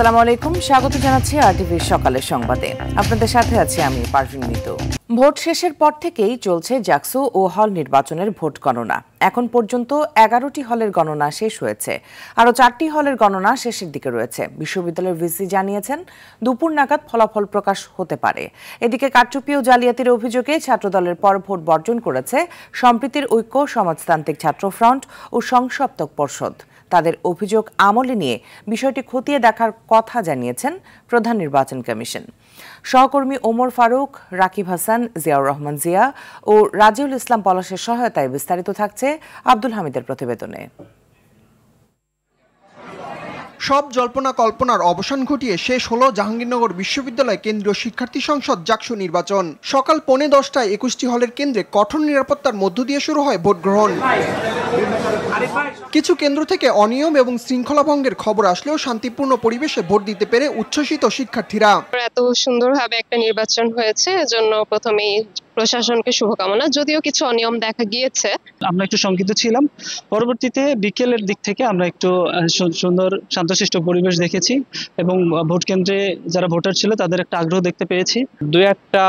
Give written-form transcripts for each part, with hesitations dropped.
আসসালামু আলাইকুম, স্বাগত জানাচ্ছি আরটিভির সকালের সংবাদে। আপনাদের সাথে আছি আমি পারভিন মিতু। ভোট শেষের পর থেকেই চলছে জাকসু ও হল নির্বাচনের ভোট গণনা। এখন পর্যন্ত 11টি হলের গণনা শেষ হয়েছে, আরও 4টি হলের গণনা শেষের দিকে রয়েছে। বিশ্ববিদ্যালয়ের ভিসি জানিয়েছেন দুপুর নাগাদ ফলাফল প্রকাশ হতে পারে। এদিকে কারচুপি ও জালিয়াতির অভিযোগে ছাত্রদলের পর ভোট বর্জন করেছে সম্প্রীতির ঐক্য, সমাজতান্ত্রিক ছাত্র ফ্রন্ট ও সংসপ্তক পর্ষদ। তাদের অভিযোগ আমলে নিয়ে বিষয়টি খতিয়ে দেখার কথা জানিয়েছেন প্রধান নির্বাচন কমিশন। সহকর্মী ওমর ফারুক, রাকিব হাসান, জিয়াউর রহমান জিয়া ও রাজিউল ইসলাম পলাশের সহায়তায় বিস্তারিত থাকছে আব্দুল হামিদের প্রতিবেদনে। সব জল্পনা কল্পনার অবসান ঘটিয়ে শেষ হলো জাহাঙ্গীরনগর বিশ্ববিদ্যালয় কেন্দ্রীয় শিক্ষার্থী সংসদ জাকসু নির্বাচন। সকাল 10:15টায় 21টি হলের কেন্দ্রে কঠোর নিরাপত্তার মধ্য দিয়ে শুরু হয় ভোট গ্রহণ। কিছু কেন্দ্র থেকে অনিয়ম এবং শৃঙ্খলা ভঙ্গের খবর আসলেও শান্তিপূর্ণ পরিবেশে ভোট দিতে পেরে উচ্ছ্বসিত শিক্ষার্থীরা। এত সুন্দরভাবে একটা নির্বাচন হয়েছে, এজন্য প্রথমেই প্রশাসনকে শুভকামনা। যদিও কিছু অনিয়ম দেখা গিয়েছে, আমরা একটু শঙ্কিত ছিলাম। পরবর্তীতে বিকেলের দিক থেকে আমরা একটু সুন্দর শান্তশিষ্ট পরিবেশ দেখেছি এবং ভোট কেন্দ্রে যারা ভোটার ছিল তাদের একটা আগ্রহ দেখতে পেয়েছি। দুই একটা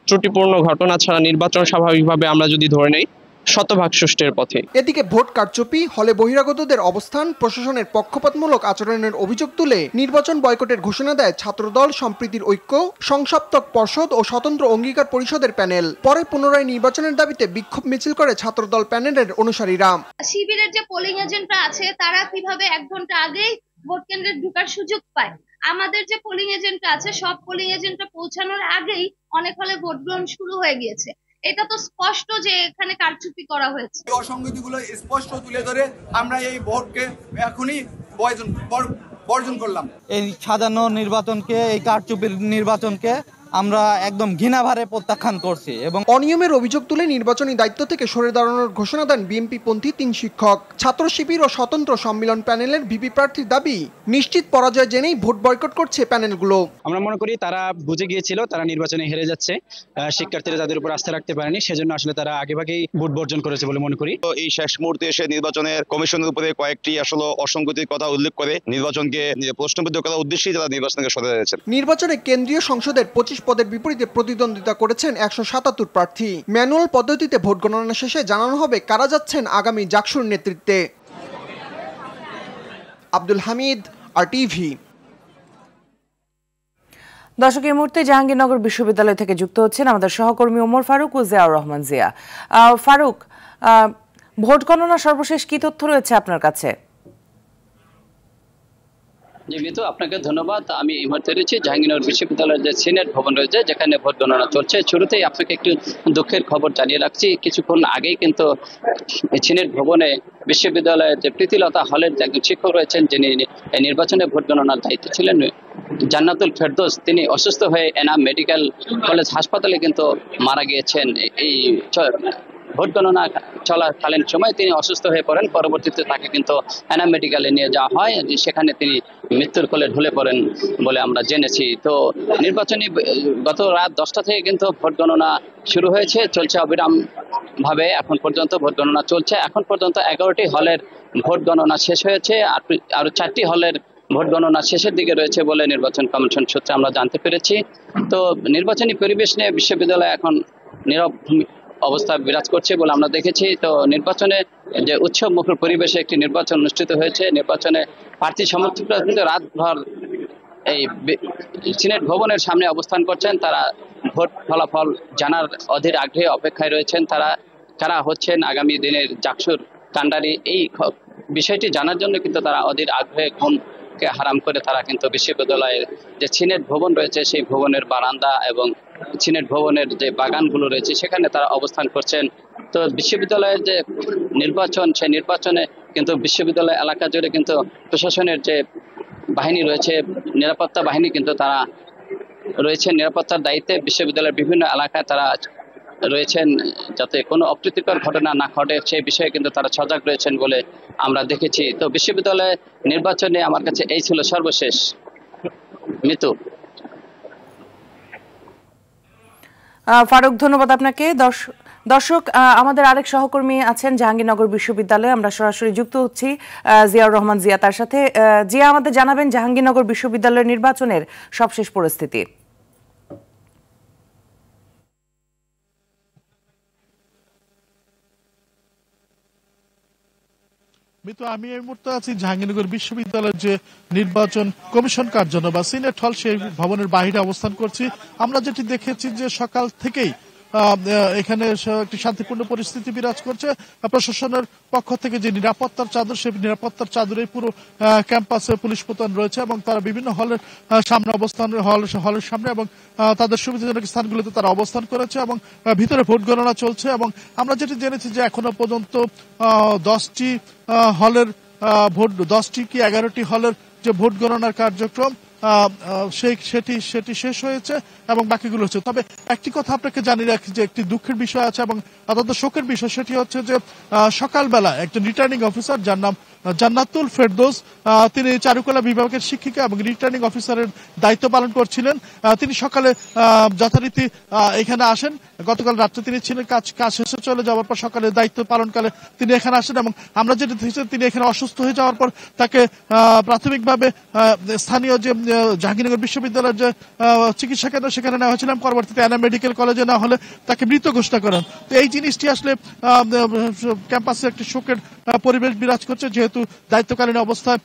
ত্রুটিপূর্ণ ঘটনা ছাড়া নির্বাচন স্বাভাবিকভাবে আমরা যদি ধরে নেই শতভাগ সুষ্ঠুর পথে। এদিকে ভোট কারচুপি, হলে বহিরাগতদের অবস্থান, প্রশাসনের পক্ষপাতমূলক আচরণের অভিযোগ তুলে নির্বাচন বয়কটের ঘোষণা দেয় ছাত্রদল, সম্প্রীতির ঐক্য, সংসপ্তক পর্ষদ ও স্বতন্ত্র অঙ্গীকার পরিষদের প্যানেল। পরে পুনরায় নির্বাচনের দাবিতে বিক্ষোভ মিছিল করে ছাত্রদল প্যানেলের অনুসারীরা। শিবিরের যে পোলিং এজেন্টরা আছে তারা কিভাবে 1 ঘন্টা আগেই ভোট কেন্দ্রে ঢোকার সুযোগ পায়, আমাদের যে পোলিং এজেন্ট আছে সব পোলিং এজেন্টরা পৌঁছানোর আগেই অনেক হলে ভোট গ্রহণ শুরু হয়ে গিয়েছে। এটা তো স্পষ্ট যে এখানে কারচুপি করা হয়েছে। অসঙ্গতিগুলো স্পষ্ট তুলে ধরে আমরা এই ভোটকে এখনই বর্জন করলাম। এই সাজানো নির্বাচনকে, এই কারচুপির নির্বাচনকে আমরা একদম ঘৃণাভারে প্রত্যাখ্যান করছি এবং অনিয়মের অভিযোগ তুলে নির্বাচনী দায়িত্ব থেকে সরে দাঁড়ানোর ঘোষণা দেন বিএনপিপন্থী 3 শিক্ষক। ছাত্র শিবির ও স্বতন্ত্র সম্মিলন প্যানেলের ভিপি প্রার্থীর দাবি, নিশ্চিত পরাজয় জেনেই ভোট বয়কট করছে প্যানেলগুলো। আমরা মনে করি তারা বুঝে গিয়েছিল তারা নির্বাচনে হেরে যাচ্ছে, শিক্ষার্থীরা তাদের উপর আস্থা রাখতে পারেনি, সেজন্য আসলে তারা আগেভাগেই ভোট বর্জন করেছে বলে মনে করি। এই শেষ মুহূর্তে এসে নির্বাচনের কমিশনের উপরে কয়েকটি আসলে অসঙ্গতির কথা উল্লেখ করে নির্বাচনকে প্রশ্নবিদ্ধ করার উদ্দেশ্যেই তারা নির্বাচন থেকে সরে দাঁড়িয়েছেন। নির্বাচনে কেন্দ্রীয় সংসদের 25 পদের বিপরীতে প্রতিদ্বন্দ্বিতা করেছেন 177 প্রার্থী। ম্যানুয়াল পদ্ধতিতে ভোট গণনা শেষে জানানো হবে কারা যাচ্ছেন আগামী জাকসুর নেতৃত্বে। আব্দুল হামিদ, আরটিভি। দর্শক, এই মুহূর্তে জাহাঙ্গীরনগর বিশ্ববিদ্যালয় থেকে যুক্ত হচ্ছেন আমাদের সহকর্মী ওমর ফারুক ও জিয়াউর রহমান জিয়া। ফারুক, ভোট গণনা সর্বশেষ কি তথ্য রয়েছে আপনার কাছে? জি মিতু, আপনাকে ধন্যবাদ। আমি এই মুহূর্তে রয়েছি জাহাঙ্গীরনগর বিশ্ববিদ্যালয়ের যে সিনেট ভবন রয়েছে, যেখানে ভোট গণনা চলছে। শুরুতেই আপনাকে একটু দুঃখের খবর জানিয়ে রাখছি, কিছুক্ষণ আগেই কিন্তু সিনেট ভবনে বিশ্ববিদ্যালয়ের যে প্রীতিলতা হলের একজন শিক্ষক রয়েছেন, যিনি নির্বাচনে ভোট গণনার দায়িত্ব ছিলেন, জান্নাতুল ফেরদৌস, তিনি অসুস্থ হয়ে এনাম মেডিকেল কলেজ হাসপাতালে কিন্তু মারা গিয়েছেন। এই ভোট গণনা চলাকালীন সময় তিনি অসুস্থ হয়ে পড়েন। পরবর্তীতে তাকে কিন্তু এনাম মেডিকেলে নিয়ে যাওয়া হয়, সেখানে তিনি মৃত্যুর কোলে ঢলে পড়েন বলে আমরা জেনেছি। তো নির্বাচনী গত রাত 10টা থেকে কিন্তু ভোট গণনা শুরু হয়েছে, চলছে অবিরাম ভাবে। এখন পর্যন্ত ভোট গণনা চলছে। এখন পর্যন্ত 11টি হলের ভোট গণনা শেষ হয়েছে, আরো 4টি হলের ভোট গণনা শেষের দিকে রয়েছে বলে নির্বাচন কমিশন সূত্রে আমরা জানতে পেরেছি। তো নির্বাচনী পরিবেশ নিয়ে বিশ্ববিদ্যালয় এখন নীরব অবস্থা বিরাজ করছে বলে আমরা দেখেছি। তো নির্বাচনে যে উৎসব মুখর পরিবেশে একটি নির্বাচন অনুষ্ঠিত হয়েছে। নির্বাচনে প্রার্থী সমর্থকরা কিন্তু রাতভর এই সিনেট ভবনের সামনে অবস্থান করছেন। তারা ভোট ফলাফল জানার অধীর আগ্রহে অপেক্ষায় রয়েছেন। তারা কারা হচ্ছেন আগামী দিনের জাকসুর কাণ্ডারি, এই বিষয়টি জানার জন্য কিন্তু তারা অধীর আগ্রহে ঘুমকে হারাম করে তারা কিন্তু বিশ্ববিদ্যালয়ের যে সিনেট ভবন রয়েছে সেই ভবনের বারান্দা এবং সিনেট ভবনের যে বাগানগুলো রয়েছে সেখানে তারা অবস্থান করছেন। তো বিশ্ববিদ্যালয়ের যে নির্বাচন, সেই নির্বাচনে কিন্তু বিশ্ববিদ্যালয় এলাকা জুড়ে কিন্তু প্রশাসনের যে বাহিনী রয়েছে, নিরাপত্তা বাহিনী কিন্তু তারা রয়েছেন নিরাপত্তার দায়িত্বে। বিশ্ববিদ্যালয়ের বিভিন্ন এলাকায় তারা রয়েছেন যাতে কোনো অপ্রীতিকর ঘটনা না ঘটে সেই বিষয়ে কিন্তু তারা সজাগ রয়েছেন বলে আমরা দেখেছি। তো বিশ্ববিদ্যালয় নির্বাচনে আমার কাছে এই ছিল সর্বশেষ। মিতু। ফারুক, ধন্যবাদ আপনাকে। দর্শক, আমাদের আরেক সহকর্মী আছেন জাহাঙ্গীরনগর বিশ্ববিদ্যালয়ে, আমরা সরাসরি যুক্ত হচ্ছি জিয়াউর রহমান জিয়া তার সাথে। জিয়া, আমাদের জানাবেন জাহাঙ্গীরনগর বিশ্ববিদ্যালয়ের নির্বাচনের সবশেষ পরিস্থিতি। মিতু, আমি এই মুহূর্তে আছি জাহাঙ্গীরনগর বিশ্ববিদ্যালয়ের যে নির্বাচন কমিশন কার্যালয় বা সিনেট হল, সেই ভবনের বাইরে অবস্থান করছি। আমরা যেটি দেখেছি যে সকাল থেকেই এখানে একটি শান্তিপূর্ণ পরিস্থিতি বিরাজ করছে। প্রশাসনের পক্ষ থেকে যে নিরাপত্তার চাদর, সেই নিরাপত্তার চাদরে পুরো ক্যাম্পাসে পুলিশ মোতায়েন রয়েছে এবং তারা বিভিন্ন হলের সামনে অবস্থান, হলের সামনে এবং তাদের সুবিধাজনক স্থানগুলোতে তারা অবস্থান করেছে এবং ভিতরে ভোট গণনা চলছে। এবং আমরা যেটি জেনেছি যে এখনো পর্যন্ত 10টি হলের ভোট, 10টি কি 11টি হলের যে ভোট গণনার কার্যক্রম সেটি শেষ হয়েছে এবং বাকিগুলো হচ্ছে। তবে একটি কথা আপনাকে জানিয়ে রাখি যে একটি দুঃখের বিষয় আছে এবং অত্যন্ত শোকের বিষয়, সেটি হচ্ছে যে সকালবেলা একজন রিটার্নিং অফিসার, যার নাম জান্নাতুল ফেরদৌস, তিনি চারুকলা বিভাগের শিক্ষিকা এবং রিটার্নিং অফিসারের দায়িত্ব পালন করছিলেন। তিনি সকালে যথারীতি এখানে আসেন। গতকাল রাত্রে তিনি ছিলেন, কাজ শেষে চলে যাওয়ার পর সকালে দায়িত্ব পালনকালে তিনি এখানে আসেন এবং আমরা যেটা দেখেছি তিনি এখানে অসুস্থ হয়ে যাওয়ার পর তাকে প্রাথমিকভাবে স্থানীয় যে জাহাঙ্গীরনগর বিশ্ববিদ্যালয়ের যে চিকিৎসা কেন্দ্র সেখানে নেওয়া হয়েছিল, পরবর্তীতে এনা মেডিকেল কলেজে নেওয়া হলে তাকে মৃত ঘোষণা করেন। তো এই জিনিসটি আসলে ক্যাম্পাসে একটি শোকের পরিবেশ বিরাজ করছে, যেহেতু দায়িত্বকালীন অবস্থায়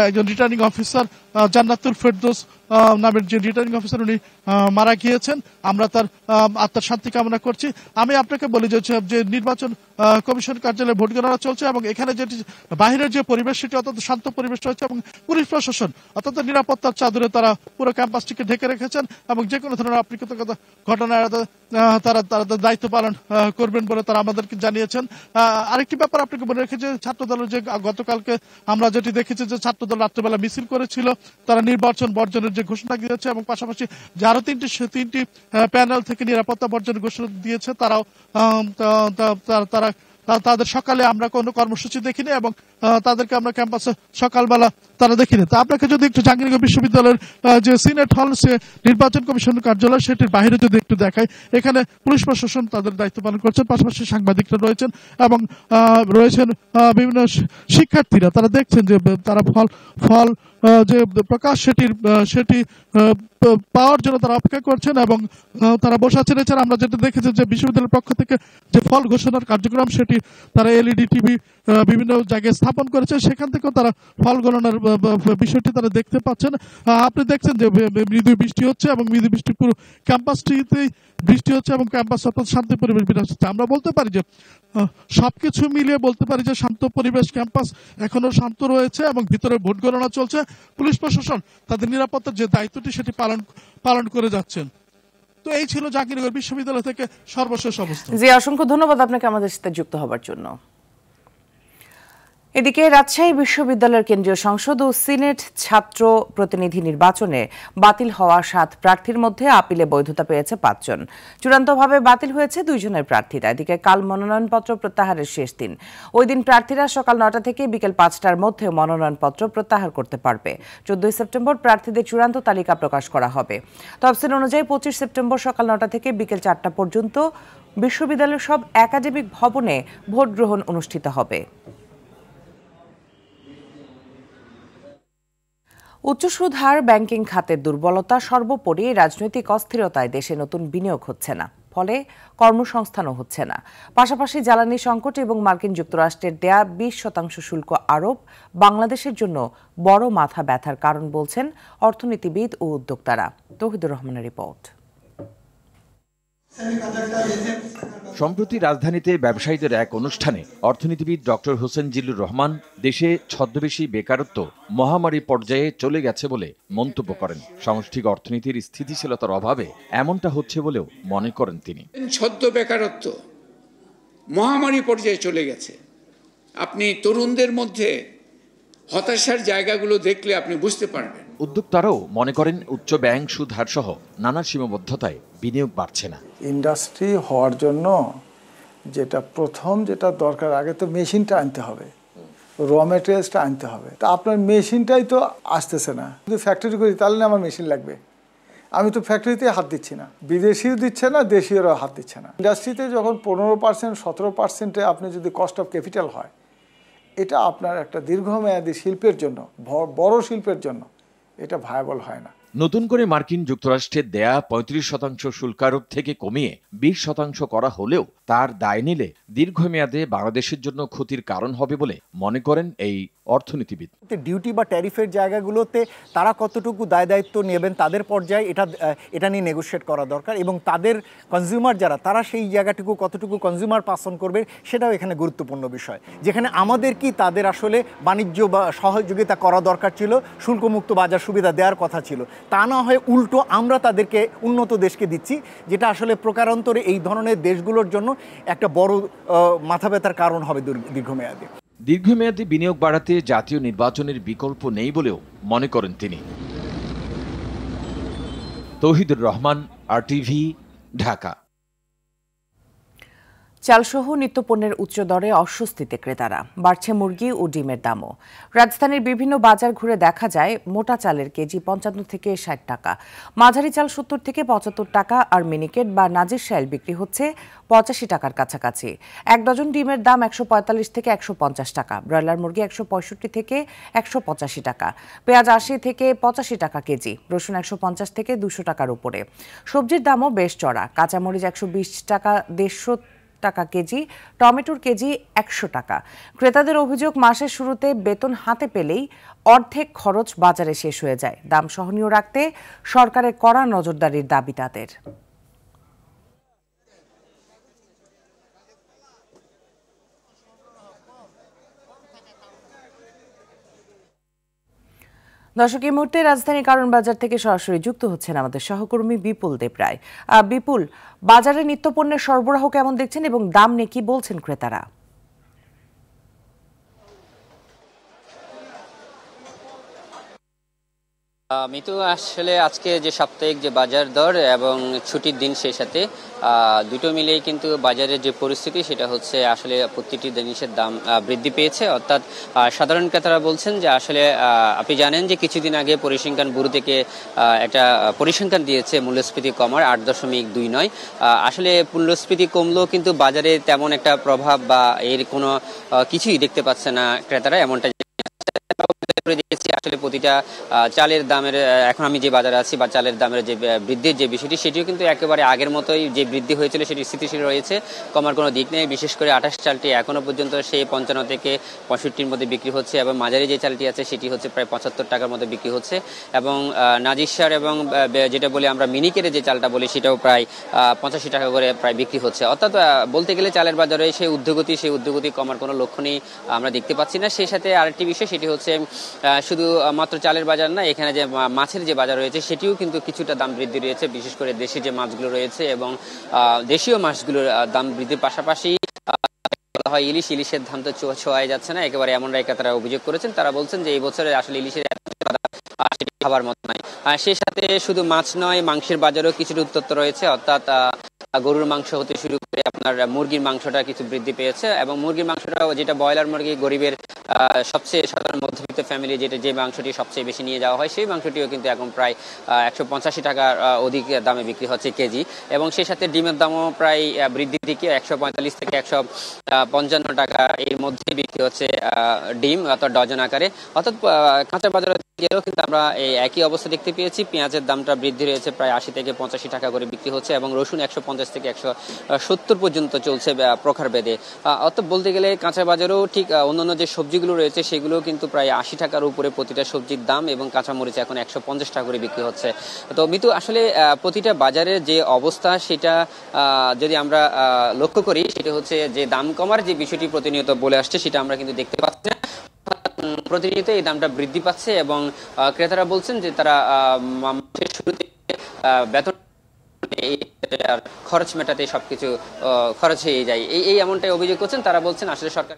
একজন রিটার্নিং অফিসার জান্নাতুল ফেরদৌস নামের যে রিটার্নিং অফিসার উনি মারা গিয়েছেন। আমরা তার আত্মার শান্তি কামনা করছি। আমি আপনাকে বলি যে নির্বাচন কমিশন কার্যালয়ে ভোট গণনা চলছে এবং এখানে যেটি বাহিরের যে পরিবেশ সেটি অত্যন্ত শান্ত পরিবেশ রয়েছে এবং পুলিশ প্রশাসন অত্যন্ত নিরাপত্তার চাদরে তারা পুরো ক্যাম্পাসটিকে ঢেকে রেখেছেন এবং যে কোনো ধরনের অপ্রীতিকর ঘটনায় তারা দায়িত্ব পালন করবেন বলে তারা আমাদেরকে জানিয়েছেন। আরেকটি ব্যাপার আপনাকে বলে রেখেছে, ছাত্রদলের যে গতকালকে আমরা যেটি দেখেছি যে ছাত্রদল রাত্রেবেলা মিছিল করেছিল, তারা নির্বাচন বর্জনের যে ঘোষণা দিয়েছে এবং পাশাপাশি যে আরো তিনটি প্যানেল থেকে নিরাপত্তা বর্জনের ঘোষণা দিয়েছে, তাদের সকালে আমরা কোনো কর্মসূচি দেখিনি এবং তাদেরকে আমরা ক্যাম্পাসে সকালবেলা তারা দেখিনি। তা আপনাকে যদি একটু জাহাঙ্গীরনগর বিশ্ববিদ্যালয়ের যে সিনেট হল, সে নির্বাচন কমিশনের কার্যালয়, সেটির বাইরে যদি একটু দেখাই, এখানে পুলিশ প্রশাসন তাদের দায়িত্ব পালন করছেন, পাশাপাশি সাংবাদিকরা রয়েছেন এবং রয়েছেন বিভিন্ন শিক্ষার্থীরা। তারা দেখছেন যে তারা ফল যে প্রকাশ সেটি পাওয়ার জন্য তারা অপেক্ষা করছেন এবং তারা বসে আছেন। এছাড়া আমরা যেটা দেখেছি যে বিশ্ববিদ্যালয়ের পক্ষ থেকে যে ফল ঘোষণার কার্যক্রম, সেটি তারা এলইডি টিভি বিভিন্ন জায়গায় স্থাপন করেছে, সেখান থেকেও তারা ফল গণনার বিষয়টি তারা দেখতে পাচ্ছেন। আপনি দেখছেন যে মৃদু বৃষ্টি হচ্ছে এবং মৃদু বৃষ্টি পুরো ক্যাম্পাসটিতেই বৃষ্টি হচ্ছে এবং ক্যাম্পাস অত্যন্ত শান্তি পরিবেশ বিরাজ হচ্ছে। আমরা বলতে পারি যে সবকিছু মিলিয়ে বলতে পারি যে শান্ত পরিবেশ, ক্যাম্পাস এখনো শান্ত রয়েছে এবং ভিতরে ভোট গণনা চলছে। পুলিশ প্রশাসন তাদের নিরাপত্তার যে দায়িত্বটি সেটি পালন করে যাচ্ছেন। তো এই ছিল জাহাঙ্গীরনগর বিশ্ববিদ্যালয় থেকে সর্বশেষ অবস্থা। জি, অসংখ্য ধন্যবাদ আপনাকে আমাদের সাথে যুক্ত হবার জন্য। এদিকে রাজশাহী বিশ্ববিদ্যালয়ের কেন্দ্রীয় সংসদ ও সিনেট ছাত্র প্রতিনিধি নির্বাচনে বাতিল হওয়া 7 প্রার্থীর মধ্যে আপিলে বৈধতা পেয়েছে 5 জন। চূড়ান্তভাবে বাতিল হয়েছে 2 জনের প্রার্থীরা। এদিকে কাল মনোনয়নপত্র প্রত্যাহারের শেষ দিন। ওই দিন প্রার্থীরা সকাল 9টা থেকে বিকেল 5টার মধ্যে মনোনয়নপত্র প্রত্যাহার করতে পারবে। 14 সেপ্টেম্বর প্রার্থীদের চূড়ান্ত তালিকা প্রকাশ করা হবে। তফসিল অনুযায়ী 25 সেপ্টেম্বর সকাল 9টা থেকে বিকেল 4টা পর্যন্ত বিশ্ববিদ্যালয়ের সব একাডেমিক ভবনে ভোট গ্রহণ অনুষ্ঠিত হবে। উচ্চ সুদ হার, ব্যাংকিং খাতের দুর্বলতা, সর্বোপরি রাজনৈতিক অস্থিরতায় দেশে নতুন বিনিয়োগ হচ্ছে না, ফলে কর্মসংস্থানও হচ্ছে না। পাশাপাশি জ্বালানি সংকট এবং মার্কিন যুক্তরাষ্ট্রের দেয়া 20% শুল্ক আরোপ বাংলাদেশের জন্য বড় মাথা ব্যথার কারণ বলছেন অর্থনীতিবিদ ও উদ্যোক্তারা। তৌহিদুর রহমানের রিপোর্ট। সম্প্রতি রাজধানীতে ব্যবসায়ীদের এক অনুষ্ঠানে অর্থনীতিবিদ ডক্টর হোসেন জিল্লুর রহমান দেশে ছদ্মবেশী বেকারত্ব মহামারী পর্যায়ে চলে গেছে বলে মন্তব্য করেন। সামষ্টিক অর্থনীতির স্থিতিশীলতার অভাবে এমনটা হচ্ছে বলেও মনে করেন তিনি। ছদ্ম বেকারত্ব মহামারী পর্যায়ে চলে গেছে। আপনি তরুণদের মধ্যে হতাশার জায়গাগুলো দেখলে আপনি বুঝতে পারবেন। উদ্যোক্তারাও মনে করেন উচ্চ ব্যাংক সুদ হার সহ নানা সীমাবদ্ধতায় বিনিয়োগ বাড়ছে না। ইন্ডাস্ট্রি হওয়ার জন্য যেটা দরকার, আগে তো মেশিনটা আনতে হবে, র মেটেরিয়ালসটা আনতে হবে। তা আপনার মেশিনটাই তো আসতেছে না। যদি ফ্যাক্টরি করি তাহলে আমার মেশিন লাগবে, আমি তো ফ্যাক্টরিতে হাত দিচ্ছি না, বিদেশিও দিচ্ছে না, দেশীয়রাও হাত দিচ্ছে না। ইন্ডাস্ট্রিতে যখন 15% 17%-এ আপনি যদি কস্ট অফ ক্যাপিটাল হয়, এটা আপনার একটা দীর্ঘমেয়াদী শিল্পের জন্য, বড় শিল্পের জন্য এটা ভায়াবল হয় না। নতুন করে মার্কিন যুক্তরাষ্ট্রের দেয়া 35% শুল্ক আরোপ থেকে কমিয়ে 20% করা হলেও তার দায় নিলে দীর্ঘমেয়াদে বাংলাদেশের জন্য ক্ষতির কারণ হবে বলে মনে করেন এই অর্থনীতিবিদ। ডিউটি বা ট্যারিফের জায়গাগুলোতে তারা কতটুকু দায় দায়িত্ব নেবেন তাদের পর্যায়ে এটা নিয়ে নেগোশিয়েট করা দরকার, এবং তাদের কনজিউমার যারা তারা সেই জায়গাটুকু কতটুকু কনজিউমার পাস অন করবে সেটাও এখানে গুরুত্বপূর্ণ বিষয়। যেখানে আমাদের কি তাদের আসলে বাণিজ্য বা সহযোগিতা করা দরকার ছিল, শুল্কমুক্ত বাজার সুবিধা দেওয়ার কথা ছিল, তা না হয়ে উল্টো আমরা তাদেরকে উন্নত দেশকে দিচ্ছি, যেটা আসলে প্রকারান্তরে এই ধরনের দেশগুলোর জন্য একটা বড় মাথা ব্যথার কারণ হবে দীর্ঘমেয়াদে। দীর্ঘমেয়াদী বিনিয়োগ বাড়াতে জাতীয় নির্বাচনের বিকল্প নেই বলেও মনে করেন তিনি। তৌহিদুর রহমান, RTV, ঢাকা। চালসহ নিত্যপণ্যের উচ্চ দরে অস্বস্তিতে ক্রেতারা, বাড়ছে মুরগি ও ডিমের দামও। রাজধানীর বিভিন্ন বাজার ঘুরে দেখা যায় মোটা চালের কেজি 55 থেকে 60 টাকা, মাঝারি চাল 70 থেকে 75 টাকা, আর মিনিকেট বা নাজির শাইল বিক্রি হচ্ছে 85 টাকার কাছাকাছি। এক ডজন ডিমের দাম 145 থেকে 150 টাকা, ব্রয়লার মুরগি 165 থেকে 185 টাকা, পেঁয়াজ 80 থেকে 85 টাকা কেজি, রসুন 150 থেকে 200 টাকার উপরে। সবজির দামও বেশ চড়া, কাঁচামরিচ 120 টাকা 150 টাকা কেজি, টমেটোর কেজি 100 টাকা। ক্রেতাদের অভিযোগ, মাসের শুরুতে বেতন হাতে পেলেই অর্ধেক খরচ বাজারে শেষ হয়ে যায়। দাম সহনীয় রাখতে সরকারের কড়া নজরদারির দাবি তাদের। দর্শক, এই মুহূর্তে রাজধানী কারণ বাজার থেকে সরাসরি যুক্ত হচ্ছেন আমাদের সহকর্মী বিপুল দেবরায়। বিপুল, বাজারে নিত্যপণ্যের সরবরাহ কেমন দেখছেন এবং দাম নিয়ে কি বলছেন ক্রেতারা? আমি তো আসলে আজকে যে সাপ্তাহিক যে বাজার দর এবং ছুটির দিন, সেই সাথে দুটো মিলেই কিন্তু বাজারের যে পরিস্থিতি সেটা হচ্ছে আসলে প্রতিটি জিনিসের দাম বৃদ্ধি পেয়েছে। অর্থাৎ সাধারণ ক্রেতারা বলছেন যে আসলে আপনি জানেন যে কিছুদিন আগে পরিসংখ্যান ব্যুরো থেকে একটা পরিসংখ্যান দিয়েছে মূল্যস্ফীতি কমার 8.29। আসলে মূল্যস্ফীতি কমলেও কিন্তু বাজারে তেমন একটা প্রভাব বা এর কোনো কিছুই দেখতে পাচ্ছে না ক্রেতারা, এমনটা দেখেছি। আসলে প্রতিটা চালের দামের, এখন আমি যে বাজারে আছি বা চালের দামের যে বৃদ্ধির যে বিষয়টি, সেটিও কিন্তু একেবারে আগের মতোই যে বৃদ্ধি হয়েছিল সেটি স্থিতিশীল রয়েছে, কমার কোনো দিক নেই। বিশেষ করে 28 চালটি এখনো পর্যন্ত সেই 55 থেকে 65-র মধ্যে বিক্রি হচ্ছে, এবং মাঝারি যে চালটি আছে সেটি হচ্ছে প্রায় 75 টাকার মধ্যে বিক্রি হচ্ছে, এবং নাজিরশার এবং যেটা বলি আমরা মিনিকেটের যে চালটা বলি সেটাও প্রায় 85 টাকা করে প্রায় বিক্রি হচ্ছে। অর্থাৎ বলতে গেলে চালের বাজারে সেই উদ্যোগতি কমার কোনো লক্ষণই আমরা দেখতে পাচ্ছি না। সেই সাথে আরেকটি বিষয়, সেটি হচ্ছে শুধু মাত্র চালের বাজার না, এখানে যে মাছের যে বাজার রয়েছে সেটিও কিন্তু কিছুটা দাম বৃদ্ধি রয়েছে। বিশেষ করে দেশি যে মাছগুলো রয়েছে এবং দেশীয় মাছগুলোর দাম বৃদ্ধির পাশাপাশি হয় ইলিশের দাম তো ছোঁয়াই যাচ্ছে না একেবারে, এমনটাই তারা অভিযোগ করেছেন। তারা বলছেন যে এই বছরে আসলে ইলিশের সেটি খাবার মতো নয়। সেই সাথে শুধু মাছ নয়, মাংসের বাজারেও কিছুটা উত্তপ্ত রয়েছে। অর্থাৎ গরুর মাংস হতে শুরু করে আপনার মুরগির মাংসটা কিছু বৃদ্ধি পেয়েছে, এবং মুরগির মাংসটা যেটা ব্রয়লার মুরগি, গরিবের সবচেয়ে সাধারণ মধ্যবিত্ত ফ্যামিলি যে মাংসটি সবচেয়ে বেশি নিয়ে যাওয়া হয়, সেই মাংসটিও কিন্তু এখন প্রায় 185 টাকার অধিক দামে বিক্রি হচ্ছে কেজি। এবং সেই সাথে ডিমের দামও প্রায় বৃদ্ধির দিকে, 145 থেকে 155 টাকা এর মধ্যে বিক্রি হচ্ছে ডিম, অর্থাৎ ডজন আকারে। অর্থাৎ কাঁচা বাজারে গেলেও কিন্তু আমরা এই একই অবস্থা দেখতে পেয়েছি। পেঁয়াজের দামটা বৃদ্ধি রয়েছে, প্রায় 80 থেকে 85 টাকা করে বিক্রি হচ্ছে, এবং রসুন 150 থেকে 170 পর্যন্ত চলছে প্রখার বেঁধে। অর্থাৎ বলতে গেলে কাঁচা বাজারেও ঠিক অন্যান্য যে সবজিগুলো রয়েছে সেগুলো কিন্তু প্রায় 80 টাকার উপরে প্রতিটা সবজির দাম, এবং কাঁচামরিচ এখন 150 টাকা করে বিক্রি হচ্ছে। তো মিতু, আসলে প্রতিটা বাজারের যে অবস্থা সেটা যদি আমরা লক্ষ্য করি, সেটা হচ্ছে যে দাম কমার যে বিষয়টি প্রতিনিয়ত বলে আসছে সেটা আমরা কিন্তু দেখতে পাচ্ছি না। প্রতিনিয়ত এই দামটা বৃদ্ধি পাচ্ছে, এবং ক্রেতারা বলছেন যে তারা মাসের শুরুতে বেতন খরচ মেটাতে সবকিছু খরচ হয়ে যায়, এই এমনটাই অভিযোগ করছেন। তারা বলছেন আসলে সরকার।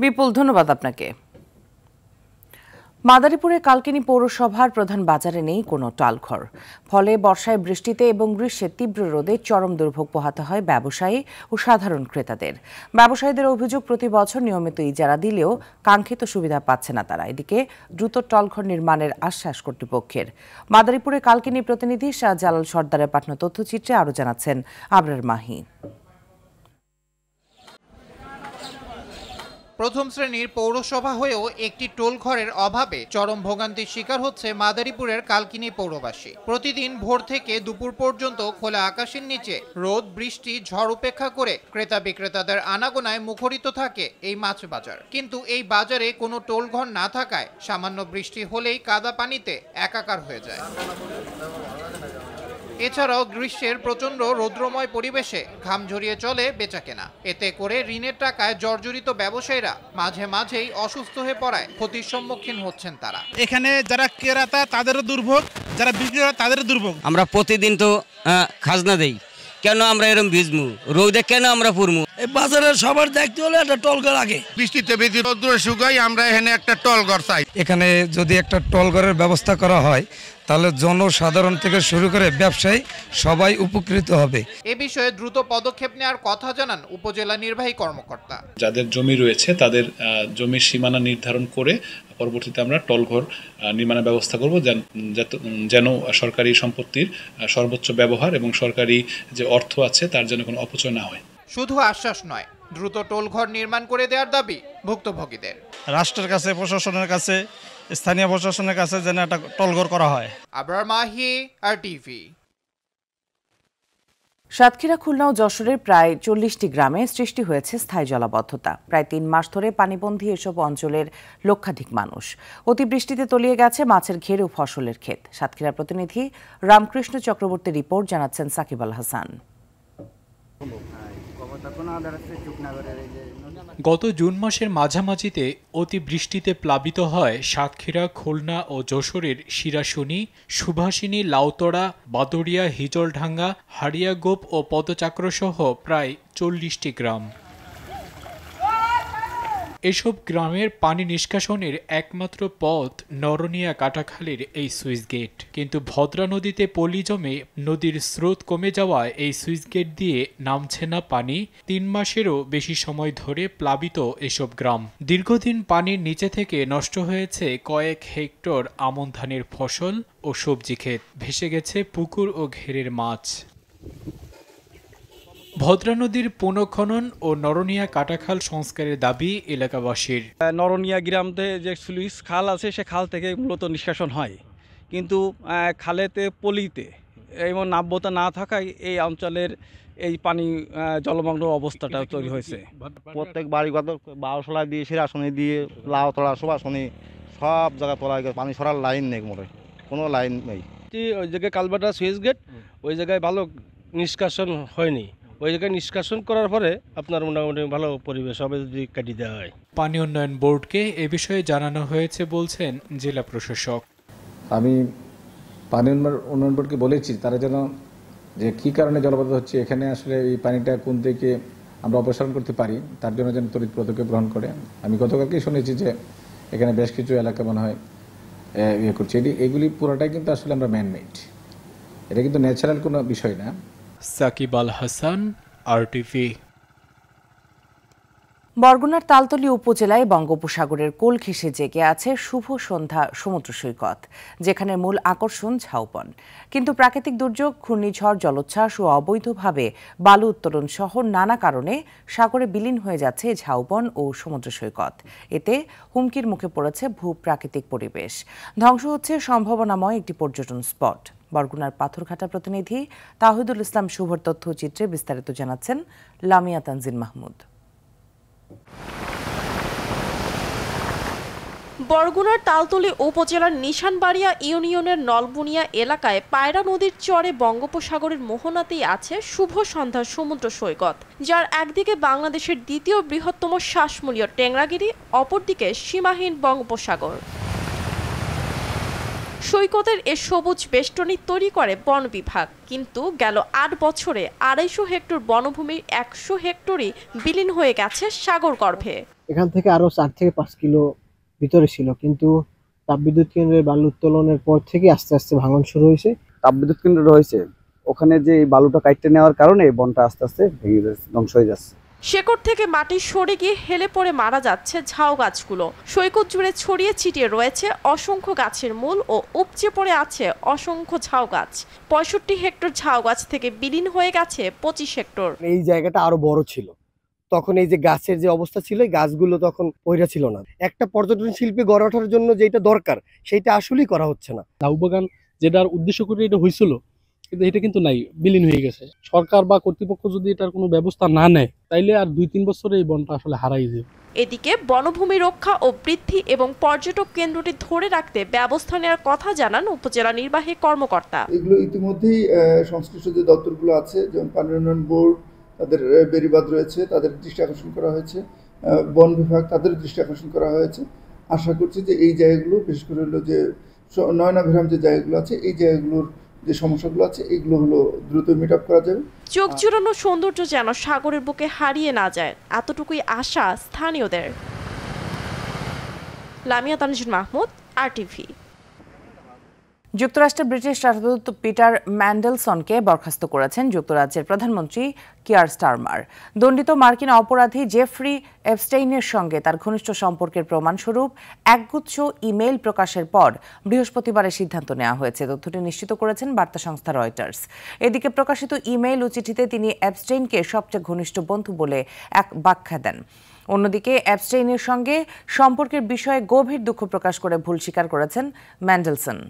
বিপুল, ধন্যবাদ আপনাকে। মাদারীপুরে কালকিনি পৌরসভার প্রধান বাজারে নেই কোনো টালঘর। ফলে বর্ষায়, বৃষ্টিতে এবং গ্রীষ্মের তীব্র রোদে চরম দুর্ভোগ পোহাতে হয় ব্যবসায়ী ও সাধারণ ক্রেতাদের। ব্যবসায়ীদের অভিযোগ, প্রতি বছর নিয়মিত ইজারা দিলেও কাঙ্ক্ষিত সুবিধা পাচ্ছে না তারা। এদিকে দ্রুত টলঘর নির্মাণের আশ্বাস কর্তৃপক্ষের। মাদারীপুরে কালকিনি প্রতিনিধি শাহজালাল সর্দারের পাঠানো তথ্যচিত্রে আরও জানাচ্ছেন আবরার মাহি। প্রথম শ্রেণীর পৌরসভা হয়েও একটি টোল ঘরের অভাবে চরম ভোগান্তির শিকার হচ্ছে মাদারীপুরের কালকিনি পৌরবাসী। প্রতিদিন ভোর থেকে দুপুর পর্যন্ত খোলা আকাশের নিচে রোদ, বৃষ্টি, ঝড় উপেক্ষা করে ক্রেতা বিক্রেতাদের আনাগোনায় মুখরিত থাকে এই মাছ বাজার। কিন্তু এই বাজারে কোনো টোল ঘর না থাকায় সামান্য বৃষ্টি হলেই কাদা পানিতে একাকার হয়ে যায়। এছাড়াও গ্রীষ্মের প্রচন্ড রৌদ্রময় পরিবেশে ঘাম ঝরিয়ে চলে বেচাকেনা। এতে করে ঋণের টাকায় জর্জরিত ব্যবসায়ীরা মাঝে মাঝেই অসুস্থ হয়ে পড়ায় ক্ষতির সম্মুখীন হচ্ছেন তারা। এখানে যারা ক্রেতা তাদেরও দুর্ভোগ, যারা বিক্রেতা তাদেরও দুর্ভোগ। আমরা প্রতিদিন তো খাজনা দেই, কেন আমরা এরকম ভিজমু, রোদে কেন আমরা পুরমু? এই বাজারের সবার দেখতে হলে একটা টলঘর আগে। বৃষ্টিতে বেশি রোদ্রে শুকাই, আমরা এখানে একটা টলঘর চাই। এখানে যদি একটা টলঘরের ব্যবস্থা করা হয় তাহলে জনসাধারণ থেকে শুরু করে ব্যবসায়ী সবাই উপকৃত হবে। এ বিষয়ে দ্রুত পদক্ষেপ নেওয়ার কথা জানান উপজেলা নির্বাহী কর্মকর্তা। যাদের জমি রয়েছে তাদের জমির সীমানা নির্ধারণ করে পরবর্তীতে আমরা টলঘর নির্মাণের ব্যবস্থা করব, যেন সরকারি সম্পত্তির সর্বোচ্চ ব্যবহার এবং সরকারি যে অর্থ আছে তার যেন কোনো অপচয় না হয়। শুধু আশ্বাস নয়, দ্রুত টোলঘর নির্মাণ করে দেওয়ার দাবি ভুক্তভোগীদের। রাষ্ট্রের কাছে, প্রশাসনের কাছে, স্থানীয় প্রশাসনের কাছে যেন একটা টলঘর করা হয়। আবরার মাহি, RTV। সাতক্ষীরা, খুলনা ও যশোরের প্রায় 40টি গ্রামে সৃষ্টি হয়েছে স্থায়ী জলাবদ্ধতা। প্রায় 3 মাস ধরে পানিবন্দী এসব অঞ্চলের লক্ষাধিক মানুষ। অতিবৃষ্টিতে তলিয়ে গেছে মাছের ঘের ও ফসলের ক্ষেত। সাতক্ষীরা প্রতিনিধি রামকৃষ্ণ চক্রবর্তীর রিপোর্ট, জানাচ্ছেন সাকিব আল হাসান। গত জুন মাসের মাঝামাঝিতে অতিবৃষ্টিতে প্লাবিত হয় সাতক্ষীরা, খুলনা ও যশোরের শিরাশুনি, সুভাষিনী, লাউতড়া, বাদুড়িয়া, হিজলঢাঙ্গা, হাড়িয়াগোপ ও পদচাক্রসহ প্রায় 40টি গ্রাম। এসব গ্রামের পানি নিষ্কাশনের একমাত্র পথ নরনিয়া কাটাখালীর এই সুইচ গেট। কিন্তু ভদ্রা নদীতে পলি জমে নদীর স্রোত কমে যাওয়ায় এই সুইচ গেট দিয়ে নামছে না পানি। 3 মাসেরও বেশি সময় ধরে প্লাবিত এসব গ্রাম। দীর্ঘদিন পানির নিচে থেকে নষ্ট হয়েছে কয়েক হেক্টর আমন ধানের ফসল ও সবজি ক্ষেত। ভেসে গেছে পুকুর ও ঘেরের মাছ। ভদ্রা নদীর পুনঃখনন ও নরনিয়া কাটাখাল সংস্কারের দাবি এলাকাবাসীর। নরনিয়া গ্রামতে যে সুইচ খাল আছে, সে খাল থেকে মূলত নিষ্কাশন হয়, কিন্তু খালেতে পলিতে এমন নাব্যতা না থাকায় এই অঞ্চলের এই পানি জলমগ্ন অবস্থাটা তৈরি হয়েছে। প্রত্যেক বাড়িগত বাউসলা দিয়ে, শিরাশুনি দিয়ে, লাউতলা, সুভাষিনী সব জায়গায় তোলা গেছে। পানি সরার লাইন নেই, মোটে কোনো লাইন নেই। ওই জায়গায় কালবাটা সুইচ গেট, ওই জায়গায় ভালো নিষ্কাশন হয়নি। ওই জায়গায় নিষ্কাশন করার পরে আপনার মোটামুটি ভালো পরিবেশ হবে যদি কাটিয়ে দেওয়া হয়। পানি উন্নয়ন বোর্ডকে এ বিষয়ে জানানো হয়েছে বলছেন জেলা প্রশাসক। আমি পানি উন্নয়ন বোর্ডকে বলেছি তারা যেন যে কি কারণে জলাবদ্ধ হচ্ছে, এখানে আসলে এই পানিটা কোন থেকে আমরা অপসারণ করতে পারি তার জন্য যেন তড়িৎ পদক্ষেপ গ্রহণ করে। আমি গতকালকেই শুনেছি যে এখানে বেশ কিছু এলাকা মনে হয় ইয়ে করছে। এগুলি পুরোটাই কিন্তু আসলে আমরা ম্যানমেড, এটা কিন্তু ন্যাচারাল কোনো বিষয় না। সাকিব আল হাসান, RTV। বরগুনার তালতলী উপজেলায় বঙ্গোপসাগরের কোল ঘেঁষে জেগে আছে শুভ সন্ধ্যা সমুদ্র সৈকত, যেখানে মূল আকর্ষণ ঝাউবন। কিন্তু প্রাকৃতিক দুর্যোগ, ঘূর্ণিঝড়, জলোচ্ছ্বাস ও অবৈধভাবে বালু উত্তোলন সহ নানা কারণে সাগরে বিলীন হয়ে যাচ্ছে ঝাউবন ও সমুদ্র সৈকত। এতে হুমকির মুখে পড়েছে ভূপ্রাকৃতিক পরিবেশ। ধ্বংস হচ্ছে সম্ভাবনাময় একটি পর্যটন স্পট। বরগুনার পাথরঘাটা প্রতিনিধি তাহিদুল ইসলাম শুভর তথ্যচিত্রে বিস্তারিত জানাচ্ছেন লামিয়া তানজিন মাহমুদ। বরগুনার তালতলী উপজেলার নিশানবাড়িয়া ইউনিয়নের নলবুনিয়া এলাকায় পায়রা নদীর চরে বঙ্গোপসাগরের মোহনাতেই আছে শুভ সন্ধ্যা সমুদ্র সৈকত, যার একদিকে বাংলাদেশের দ্বিতীয় বৃহত্তম শ্বাসমূলীয় টেংরাগিরি, অপরদিকে সীমাহীন বঙ্গোপসাগর। সৈকতের এ সবুজ বেষ্টনী তৈরি করে বন বিভাগ, কিন্তু গেল 8 বছরে 250 হেক্টর বনভূমির 100 হেক্টরই বিলীন হয়ে গেছে সাগর গর্ভে। এখান থেকে আরো 4 থেকে 5 কিলো ভিতরে ছিল, কিন্তু তাপবিদ্যুৎ কেন্দ্রের বালু উত্তোলনের পর থেকে আস্তে আস্তে ভাঙন শুরু হয়েছে। তাপবিদ্যুৎ কেন্দ্র রয়েছে ওখানে যে এই বালুটা কাটতে নেওয়ার কারণে বনটা আস্তে আস্তে ভেঙে যাচ্ছে, ধ্বংস হয়ে যাচ্ছে। শেকড় থেকে মাটি সরে গিয়ে হেলে পড়ে মারা যাচ্ছে ঝাউ গাছগুলো। সৈকত জুড়ে ছড়িয়ে ছিটিয়ে রয়েছে অসংখ্য গাছের মূল ও উপচে পড়ে আছে অসংখ্য ঝাউ গাছ। 65 হেক্টর ঝাউ গাছ থেকে বিলীন হয়ে গেছে 25 হেক্টর। এই জায়গাটা আরো বড় ছিল, তখন এই যে গাছের যে অবস্থা ছিল এই গাছগুলো তখন পয়রা ছিল না। একটা পর্যটন শিল্পী গড়ে ওঠার জন্য যেটা দরকার সেটা আসলেই করা হচ্ছে না। ঝাউ বাগান যেটার উদ্দেশ্য করে এটা হয়েছিল, কিন্তু এটা কিন্তু নাই, বিলীন হয়ে গেছে। সরকার বা কর্তৃপক্ষ যদি এটার কোনো ব্যবস্থা না নেয় তাইলে আর 2-3 বছরে এই বনটা আসলে হারাই যাবে। এদিকে বনভূমি রক্ষা ও বৃদ্ধি এবং পর্যটক কেন্দ্রটি ধরে রাখতে ব্যবস্থা নেওয়ার কথা জানান উপজেলা নির্বাহী কর্মকর্তা। এগুলো ইতিমধ্যেই সংশ্লিষ্ট যে দপ্তরগুলো আছে, যেমন পানি উন্নয়ন বোর্ড, তাদের বেড়িবাঁধ রয়েছে, তাদের দৃষ্টি আকর্ষণ করা হয়েছে, বন বিভাগ তাদের দৃষ্টি আকর্ষণ করা হয়েছে। আশা করছি যে এই জায়গাগুলো বিশেষ করে হলো যে নয়নাভিরাম যে জায়গাগুলো আছে এই জায়গাগুলোর যে সমস্যাগুলো আছে এগুলো হলো দ্রুত মিট আপ করা যাবে। চোখ জুড়ানো সৌন্দর্য যেন সাগরের বুকে হারিয়ে না যায়, এতটুকুই আশা স্থানীয়দের। লামিয়া তানজিন মাহমুদ, RTV। যুক্তরাষ্ট্রের ব্রিটিশ রাষ্ট্রদূত পিটার ম্যান্ডেলসনকে বরখাস্ত করেছেন যুক্তরাজ্যের প্রধানমন্ত্রী কিয়ার স্টারমার। দণ্ডিত মার্কিন অপরাধী জেফ্রি এপস্টেইনের সঙ্গে তার ঘনিষ্ঠ সম্পর্কের প্রমাণস্বরূপ একগুচ্ছ ইমেইল প্রকাশের পর বৃহস্পতিবার সিদ্ধান্ত নেওয়া হয়েছে। তথ্যটি নিশ্চিত করেছেন বার্তা সংস্থা রয়টার্স। এদিকে প্রকাশিত ইমেইল ও চিঠিতে তিনি এপস্টেইনকে সবচেয়ে ঘনিষ্ঠ বন্ধু বলে এক ব্যাখ্যা দেন। অন্যদিকে এপস্টেইনের সঙ্গে সম্পর্কের বিষয়ে গভীর দুঃখ প্রকাশ করে ভুল স্বীকার করেছেন ম্যান্ডেলসন।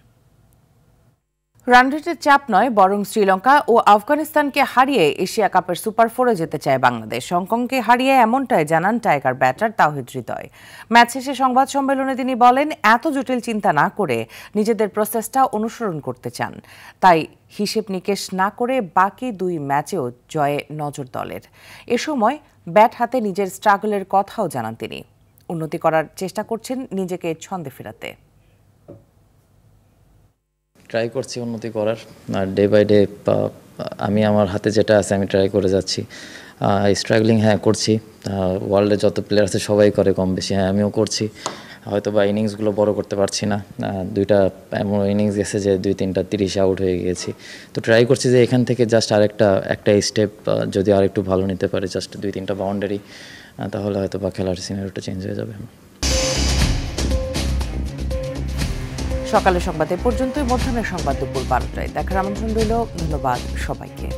রানরেটের চাপ নয়, বরং শ্রীলঙ্কা ও আফগানিস্তানকে হারিয়ে এশিয়া কাপের সুপার 4-এ যেতে চায় বাংলাদেশ। হংকংকে হারিয়ে এমনটাই জানান tiger batter Towhid Hridoy. Match শেষে সংবাদ সম্মেলনে তিনি বলেন, এত জটিল চিন্তা না করে নিজেদের প্রসেসটা অনুসরণ করতে চান, তাই হিসেব নিকেশ না করে বাকি 2 ম্যাচেও জয়ে নজর দলের। এ সময় ব্যাট হাতে নিজের স্ট্রাগলের কথাও জানান তিনি। উন্নতি করার চেষ্টা করছেন নিজেকে ছন্দে ফেরাতে। ট্রাই করছি উন্নতি করার, আর ডে বাই ডে আমি আমার হাতে যেটা আছে আমি ট্রাই করে যাচ্ছি। স্ট্রাগলিং করছি, ওয়ার্ল্ডে যত প্লেয়ার আছে সবাই করে কম বেশি, আমিও করছি। হয়তো বা ইনিংসগুলো বড় করতে পারছি না, 2টা এমন ইনিংস গেছে যে 2-3টা 30 আউট হয়ে গেছি। তো ট্রাই করছি যে এখান থেকে জাস্ট একটা স্টেপ যদি আরেকটু ভালো নিতে পারি, জাস্ট 2-3টা বাউন্ডারি, তাহলে হয়তো বা খেলার সিনারিওটা চেঞ্জ হয়ে যাবে। সকালের সংবাদ এ পর্যন্তই। মধ্যাহ্নের সংবাদ দুপুর 12টায় দেখার আমন্ত্রণ রইল। ধন্যবাদ সবাইকে।